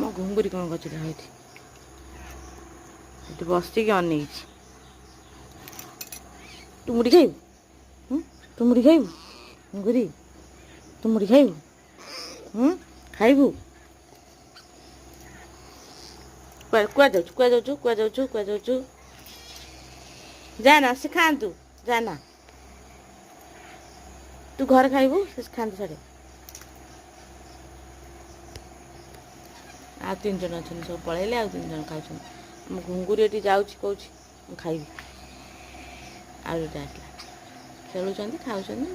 ମୋ ଘୁଙ୍ଗୁରି କ'ଣ କରୁଛି ଏଠି ଏଠି ବସିକି ଅନେଇଛି। ତୁ ମୁଢ଼ି ଖାଇବୁ? ତୁ ମୁଢ଼ି ଖାଇବୁ? ଘୁଙ୍ଗୁରି ତୁ ମୁଢ଼ି ଖାଇବୁ? ଖାଇବୁ? କୁଆଡ଼େ ଯାଉଛୁ? ଯା ନା ସେ ଖାଆନ୍ତୁ, ଯା ନା ତୁ ଘରେ ଖାଇବୁ, ସେ ଖାଆନ୍ତୁ ସାଡ଼େ। ଆଉ 3 ଜଣ ଅଛନ୍ତି, ସବୁ ପଳେଇଲେ, ଆଉ 3 ଜଣ ଖାଉଛନ୍ତି। ମୋ ଘୁଙ୍ଗୁରି ଏଠି ଯାଉଛି କହୁଛି ମୁଁ ଖାଇବି। ଆଉ ଗୋଟେ ଆସିଲା, ଖେଳୁଛନ୍ତି ଖାଉଛନ୍ତି।